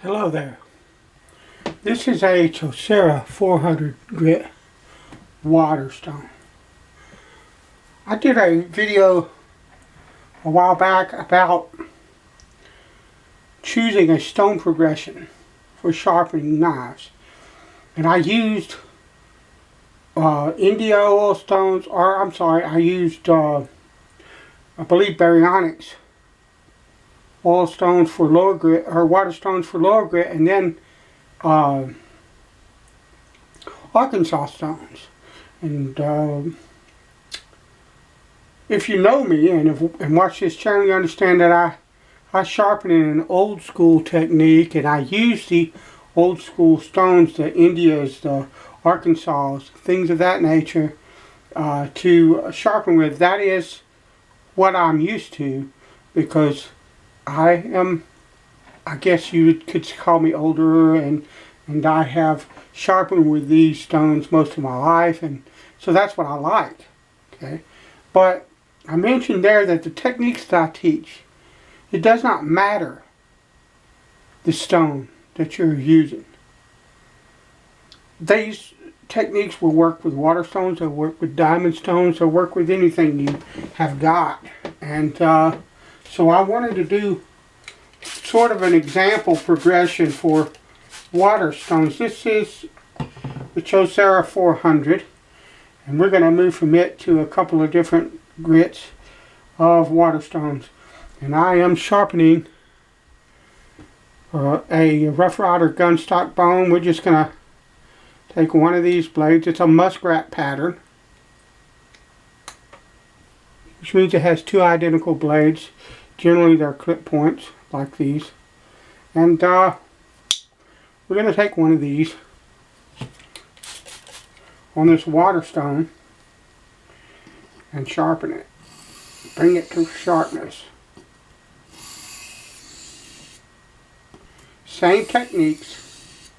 Hello there. This is a Chosera 400 grit water stone. I did a video a while back about choosing a stone progression for sharpening knives. And I used India oil stones, or I'm sorry, I used I believe baryonyx oil stones for lower grit, or water stones for lower grit, and then Arkansas stones. And if you know me and watch this channel, you understand that I sharpen in an old school technique, and I use the old school stones, the Indias, the Arkansas, things of that nature, to sharpen with. That is what I'm used to, because I guess you could call me older, and I have sharpened with these stones most of my life, and so that's what I like. Okay, but I mentioned there that the techniques that I teach, it does not matter the stone that you're using. These techniques will work with water stones, they'll work with diamond stones, they'll work with anything you have got. And so I wanted to do sort of an example progression for water stones. This is the Chosera 400, and we're going to move from it to a couple of different grits of water stones. And I am sharpening a Rough Rider Gunstock bone. We're just going to take one of these blades. It's a muskrat pattern, which means it has two identical blades. Generally they're clip points like these. And we're going to take one of these on this water stone and sharpen it. Bring it to sharpness. Same techniques,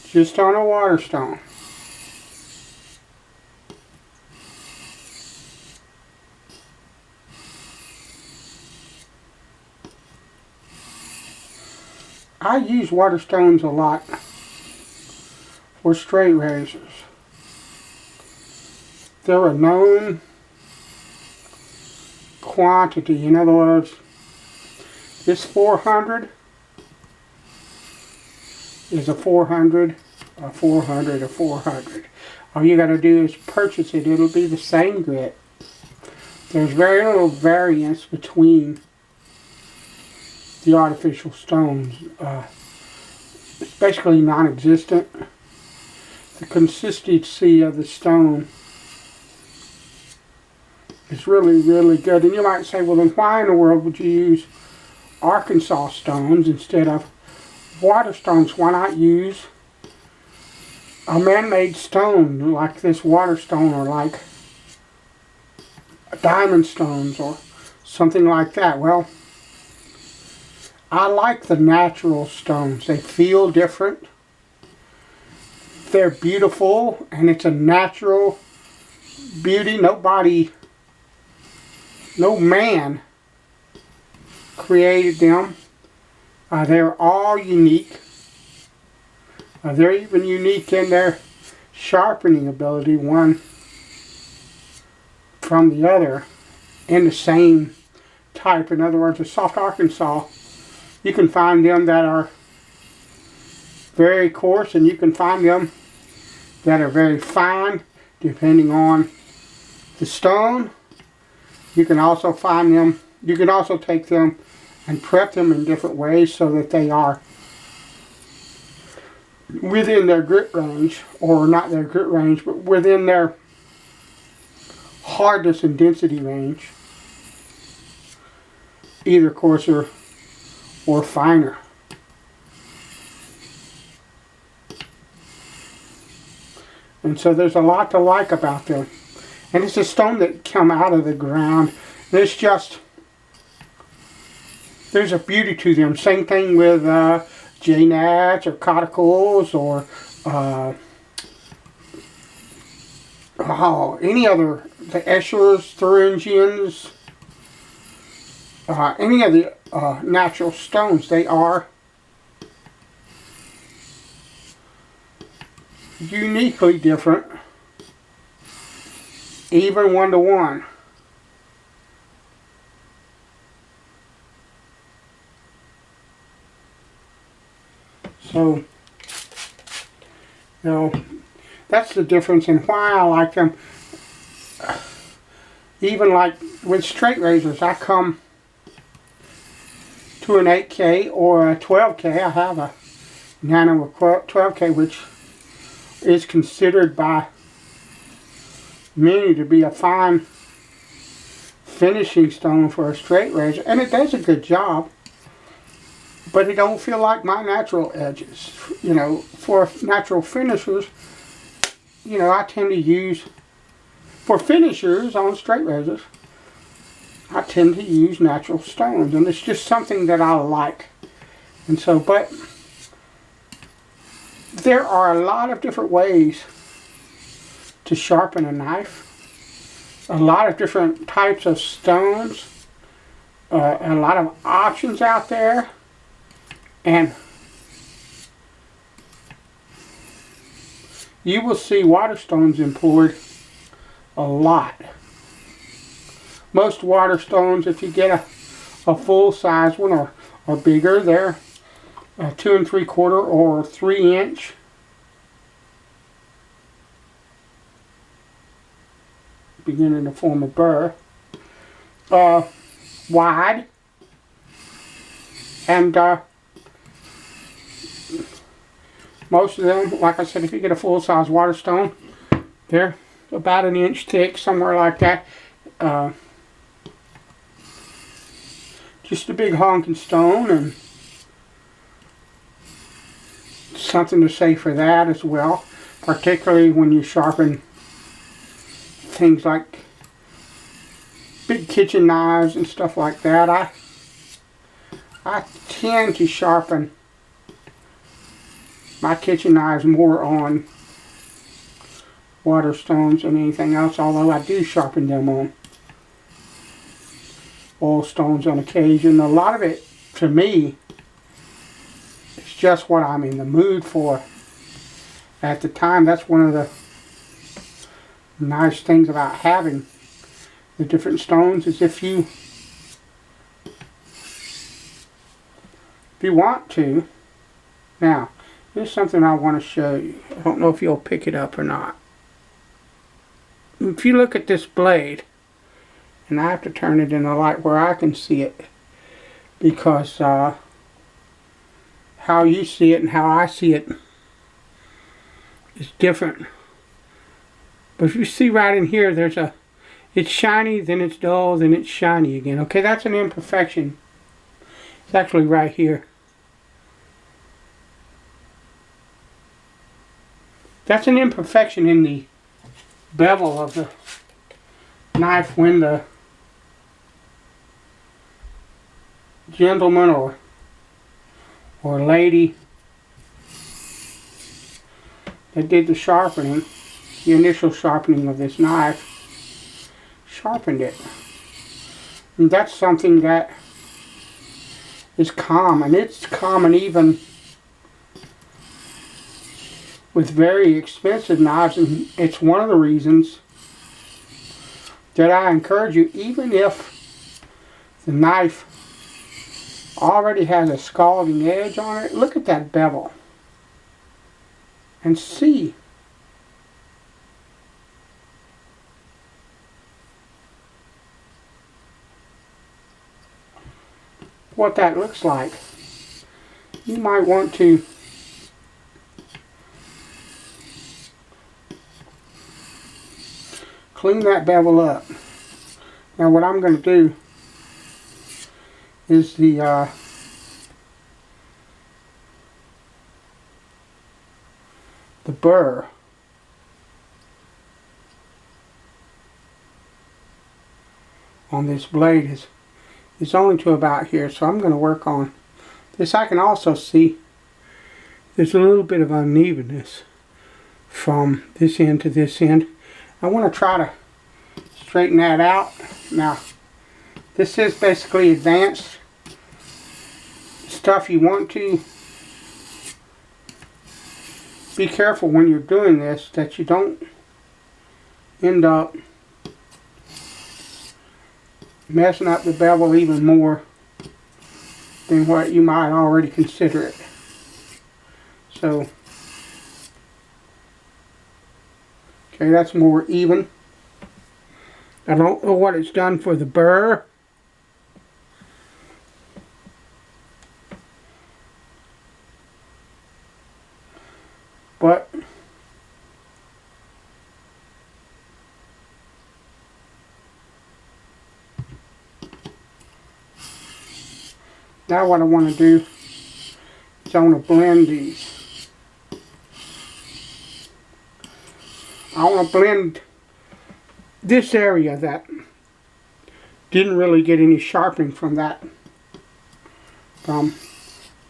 just on a water stone. I use water stones a lot for straight razors. They're a known quantity. In other words, this 400 is a 400, a 400, a 400. All you got to do is purchase it. It'll be the same grit. There's very little variance between the artificial stones. It's basically non-existent. The consistency of the stone is really, really good. And you might say, well, then why in the world would you use Arkansas stones instead of water stones? Why not use a man-made stone like this water stone, or like diamond stones or something like that? Well, I like the natural stones. They feel different. They're beautiful, and it's a natural beauty. No man created them. They're all unique. They're even unique in their sharpening ability, one from the other, in the same type. In other words, a soft Arkansas, you can find them that are very coarse, and you can find them that are very fine, depending on the stone. You can also find them, you can also take them and prep them in different ways so that they are within their grit range, or not their grit range, but within their hardness and density range, either coarser or finer. And so there's a lot to like about them. And it's a stone that come out of the ground. There's a beauty to them. Same thing with J-Nats or Coticals, or any other, the Eschers, Thuringians, any of the natural stones. They are uniquely different, even 1-to-1. So, you know, that's the difference in why I like them. Even like with straight razors, I come to an 8K or a 12K. I have a Nano 12K, which is considered by many to be a fine finishing stone for a straight razor, and it does a good job, but it don't feel like my natural edges. You know, for natural finishers, you know, I tend to use, for finishers on straight razors, I tend to use natural stones, and it's just something that I like. And so, but there are a lot of different ways to sharpen a knife, a lot of different types of stones, a lot of options out there, and you will see water stones employed a lot. Most water stones, if you get a full-size one or bigger, they're 2 3/4 or 3-inch. Beginning to form a burr. Wide. And most of them, like I said, if you get a full-size water stone, they're about 1 inch thick, somewhere like that. Just a big honking stone, and something to say for that as well, particularly when you sharpen things like big kitchen knives and stuff like that. I tend to sharpen my kitchen knives more on water stones than anything else, although I do sharpen them on oil stones on occasion. A lot of it, to me, is just what I'm in the mood for at the time. That's one of the nice things about having the different stones, is if you want to. Now, here's something I want to show you. I don't know if you'll pick it up or not. If you look at this blade, and I have to turn it in the light where I can see it, because how you see it and how I see it is different. But if you see right in here, it's shiny, then it's dull, then it's shiny again. Okay, that's an imperfection. It's actually right here. That's an imperfection in the bevel of the knife when the gentleman or lady that did the sharpening, the initial sharpening of this knife, sharpened it. And that's something that is common. It's common even with very expensive knives, and it's one of the reasons that I encourage you, even if the knife already has a scalding edge on it, look at that bevel and see what that looks like. You might want to clean that bevel up. Now what I'm going to do is the burr on this blade is only to about here, so I'm going to work on this. I can also see there's a little bit of unevenness from this end to this end. I want to try to straighten that out. Now, This is basically advanced stuff. You want to be careful when you're doing this that you don't end up messing up the bevel even more than what you might already consider it. So, okay, that's more even. I don't know what it's done for the burr. But now what I want to do is I want to blend these. I want to blend this area that didn't really get any sharpening from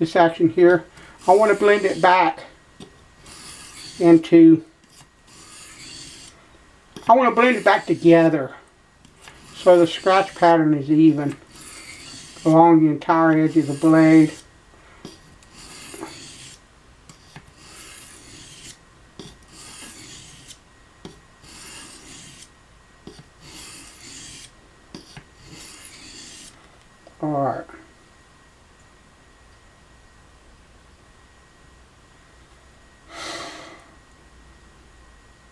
this action here. I want to blend it back into, I want to blend it back together so the scratch pattern is even along the entire edge of the blade. Alright.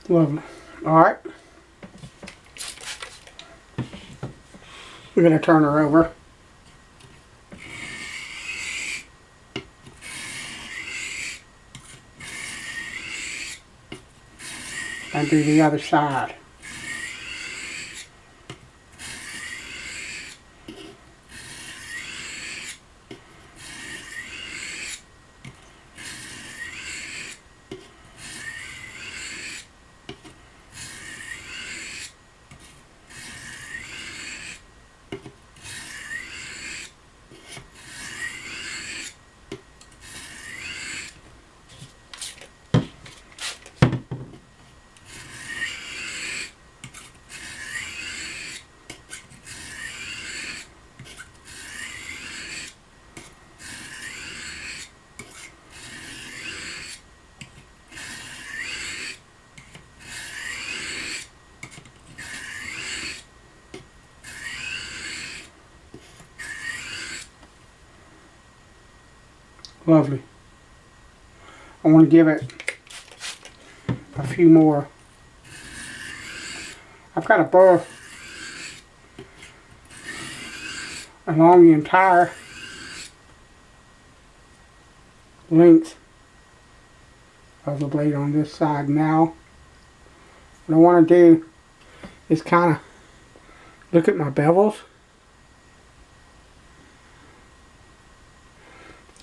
Lovely. Alright. We're going to turn her over. And do the other side. Lovely. I want to give it a few more. I've got a burr along the entire length of the blade on this side now. What I want to do is kind of look at my bevels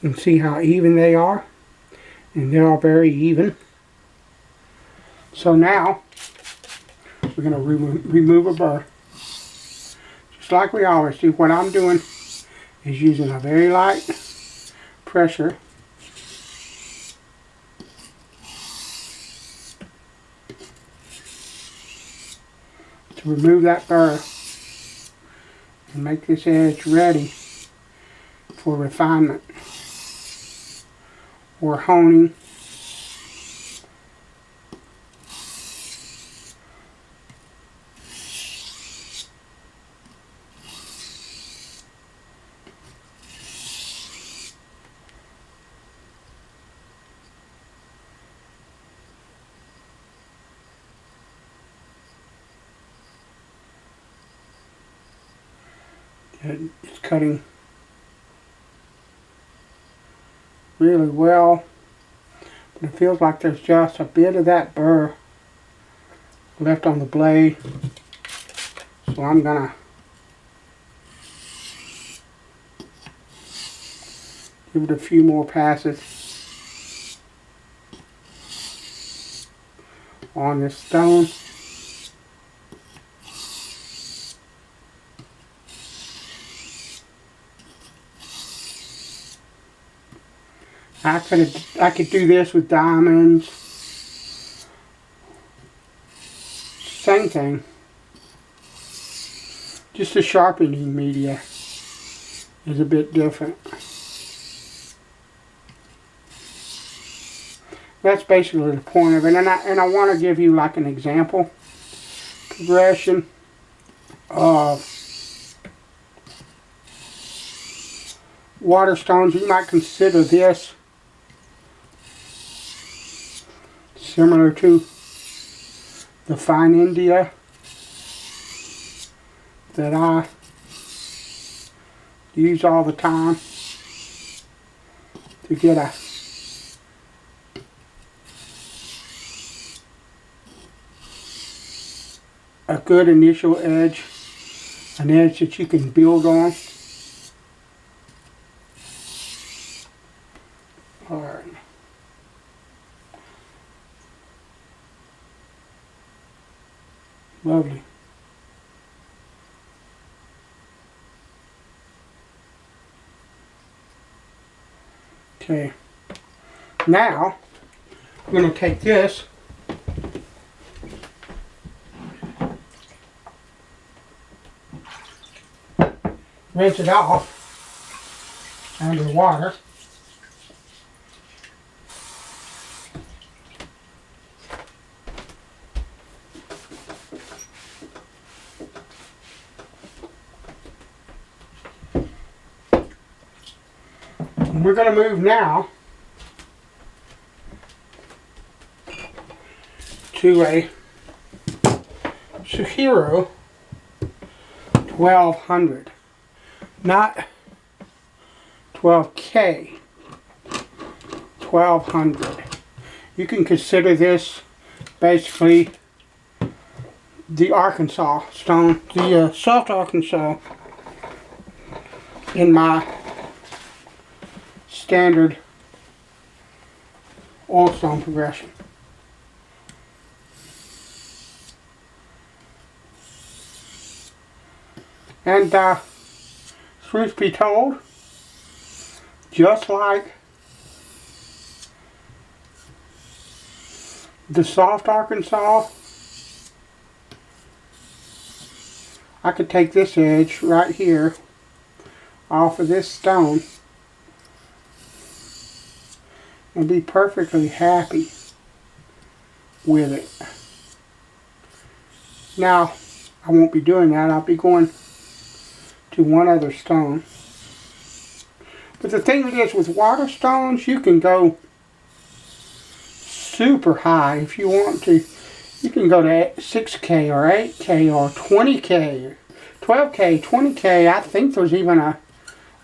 and see how even they are, and they are very even. So now we're going to remove a burr just like we always do. What I'm doing is using a very light pressure to remove that burr and make this edge ready for refinement or honing. It's cutting really well, but it feels like there's just a bit of that burr left on the blade, so I'm gonna give it a few more passes on this stone. I could do this with diamonds. Same thing. Just Just the sharpening media is a bit different. That's basically the point of it. And I want to give you like an example progression of water stones. You might consider this similar to the fine India that I use all the time to get a good initial edge, an edge that you can build on. Alright. Lovely. Okay. Now, I'm going to take this rinse it off under water. And we're going to move now to a Suhiro 1200. Not 12K, 1200. You can consider this basically the Arkansas stone, the soft Arkansas in my standard oil stone progression. And truth be told, just like the soft Arkansas, I could take this edge right here off of this stone and be perfectly happy with it. Now, I won't be doing that. I'll be going to one other stone. But the thing is, with water stones, you can go super high if you want to. You can go to 6K or 8K or 20K, 12K, 20K. I think there's even a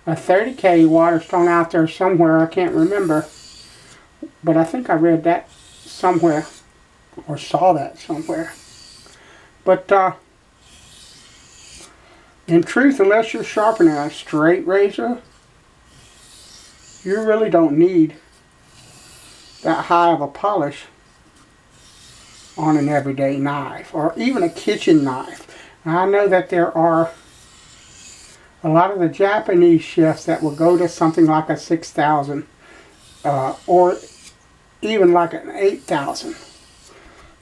30K water stone out there somewhere. I can't remember. But I think I read that somewhere or saw that somewhere. But in truth, unless you're sharpening a straight razor, you really don't need that high of a polish on an everyday knife or even a kitchen knife. Now, I know that there are a lot of the Japanese chefs that will go to something like a 6,000 or even like an 8,000.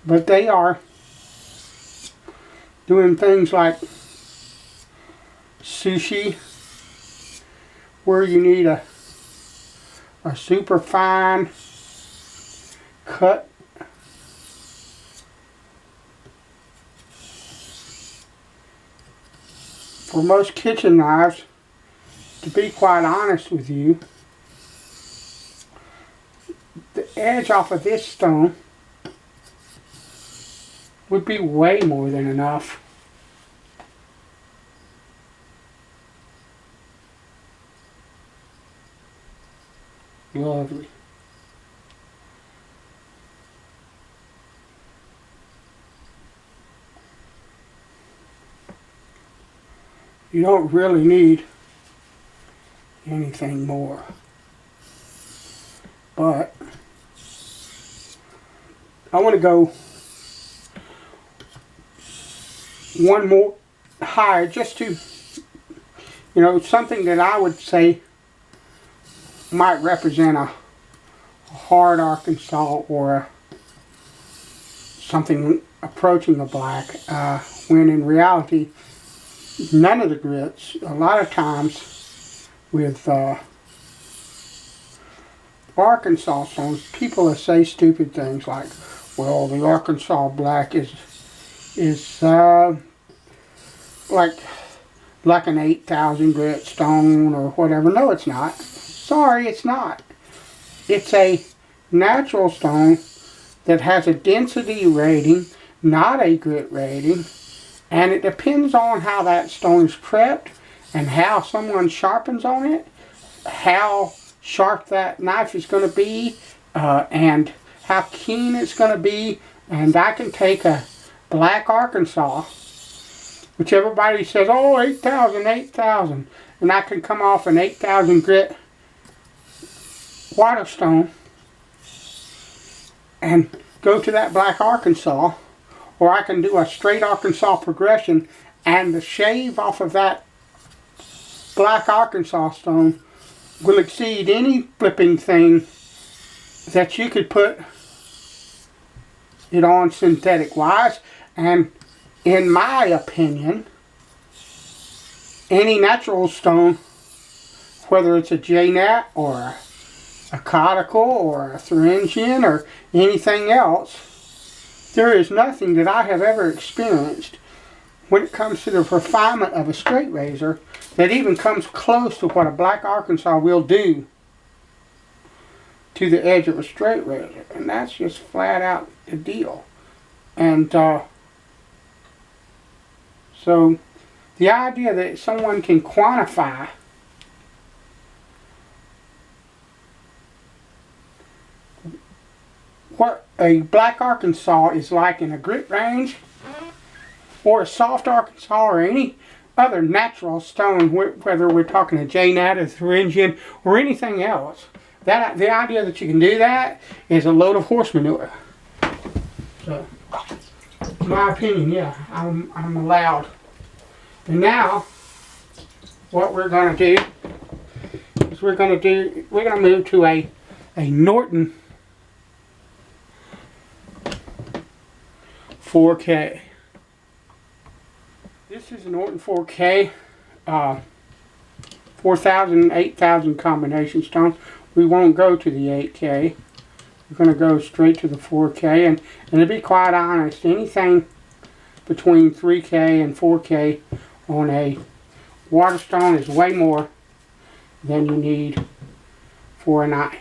But they are doing things like sushi, where you need a super fine cut. For most kitchen knives, to be quite honest with you, the edge off of this stone would be way more than enough. Lovely. You don't really need anything more. But I want to go one more higher, just to, you know, something that I would say might represent a hard Arkansas or something approaching a black, when in reality none of the grits. A lot of times with Arkansas stones, people will say stupid things like, well, the Arkansas black is like an 8,000 grit stone or whatever. No, it's not. Sorry, it's not. It's a natural stone that has a density rating, not a grit rating, and it depends on how that stone is prepped and how someone sharpens on it, how sharp that knife is going to be, and how keen it's going to be. And I can take a black Arkansas, which everybody says, oh, 8,000, 8,000, and I can come off an 8,000 grit water stone and go to that black Arkansas, or I can do a straight Arkansas progression, and the shave off of that black Arkansas stone will exceed any flipping thing that you could put it on synthetic wise. And in my opinion, any natural stone, whether it's a J-nat or a conical or a Thuringian or anything else, there is nothing that I have ever experienced when it comes to the refinement of a straight razor that even comes close to what a black Arkansas will do to the edge of a straight razor. And that's just flat out the deal. And so the idea that someone can quantify what a black Arkansas is like in a grit range, or a soft Arkansas, or any other natural stone, whether we're talking a J-nat, a Thuringian, or anything else, that the idea that you can do that is a load of horse manure. So, in my opinion, yeah, I'm allowed. And now, what we're going to do is we're going to move to a Norton 4K. This is a Norton 4K, 4,000, 8,000 combination stone. We won't go to the 8K. We're going to go straight to the 4K. And to be quite honest, anything between 3K and 4K on a water stone is way more than you need for a knife.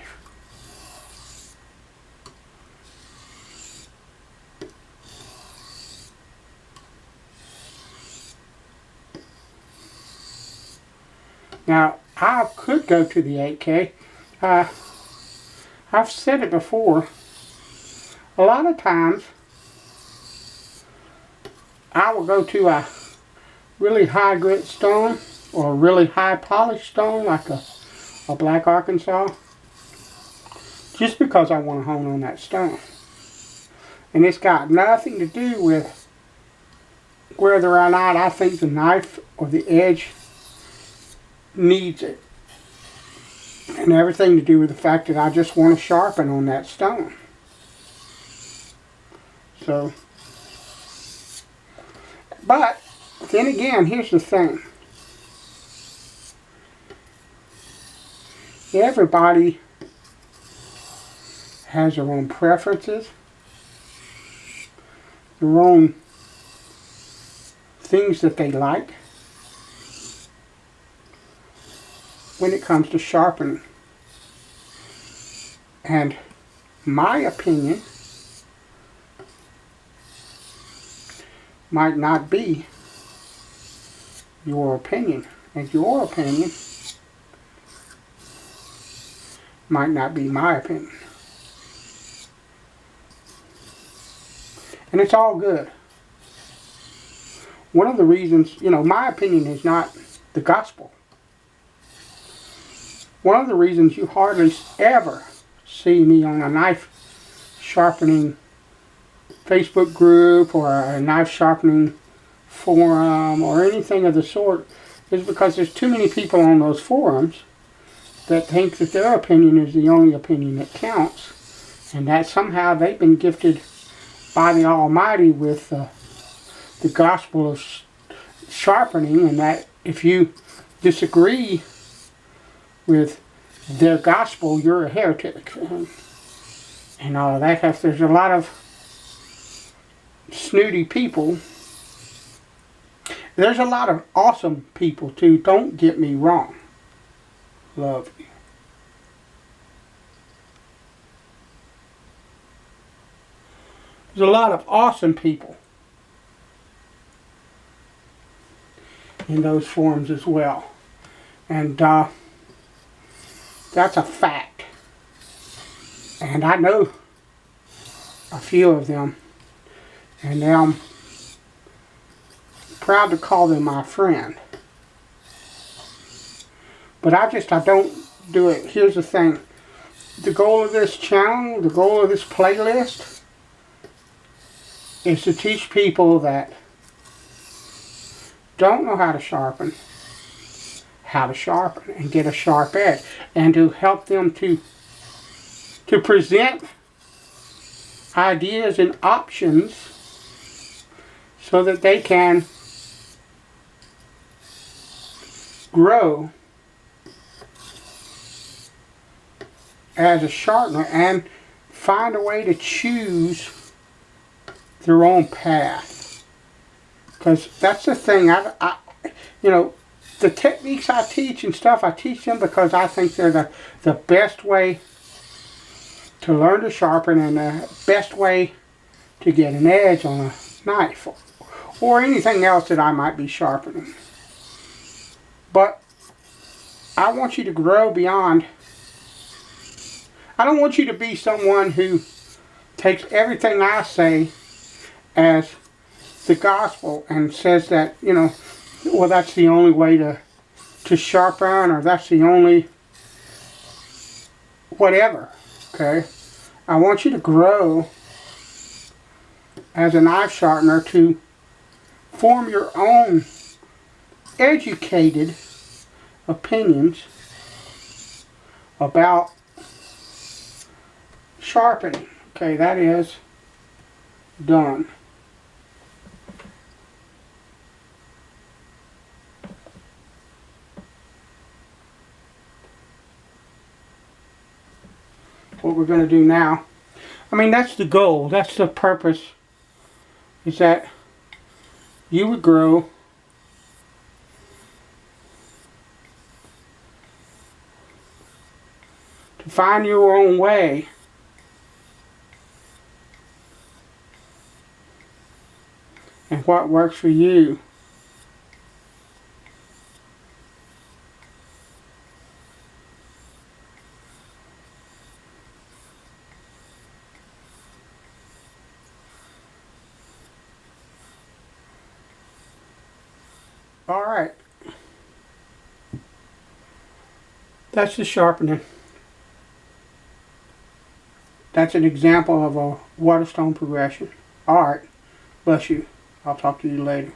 Now, I could go to the 8K. I've said it before. A lot of times, I will go to a really high grit stone or a really high polished stone like a black Arkansas, just because I want to hone on that stone. And it's got nothing to do with whether or not I think the knife or the edge needs it, and everything to do with the fact that I just want to sharpen on that stone. So, but then again, here's the thing. Everybody has their own preferences, their own things that they like when it comes to sharpening. And my opinion might not be your opinion, and your opinion might not be my opinion. And it's all good. One of the reasons, my opinion is not the gospel. One of the reasons you hardly ever see me on a knife sharpening Facebook group or a knife sharpening forum or anything of the sort is because there's too many people on those forums that think that their opinion is the only opinion that counts, and that somehow they've been gifted by the Almighty with the gospel of sharpening, and that if you disagree with their gospel, you're a heretic. And all of that, because there's a lot of snooty people. There's a lot of awesome people too, don't get me wrong. Love you. There's a lot of awesome people in those forums as well. And that's a fact. And I know a few of them. And I'm proud to call them my friend. But I don't do it. Here's the thing. The goal of this channel, the goal of this playlist, is to teach people that don't know how to sharpen and get a sharp edge, and to help them to present ideas and options so that they can grow as a sharpener and find a way to choose their own path. Because that's the thing. You know, the techniques I teach and stuff, I teach them because I think they're the best way to learn to sharpen and the best way to get an edge on a knife or anything else that I might be sharpening. But I want you to grow beyond. I don't want you to be someone who takes everything I say as the gospel and says that, you know, well, that's the only way to sharpen, or that's the only whatever. Okay? I want you to grow as a knife sharpener to form your own educated opinions about sharpening. Okay, that is done. What we're going to do now, I mean, that's the goal, that's the purpose, is that you would grow to find your own way and what works for you. Alright, that's the sharpening. That's an example of a Waterstone progression. Alright, bless you. I'll talk to you later.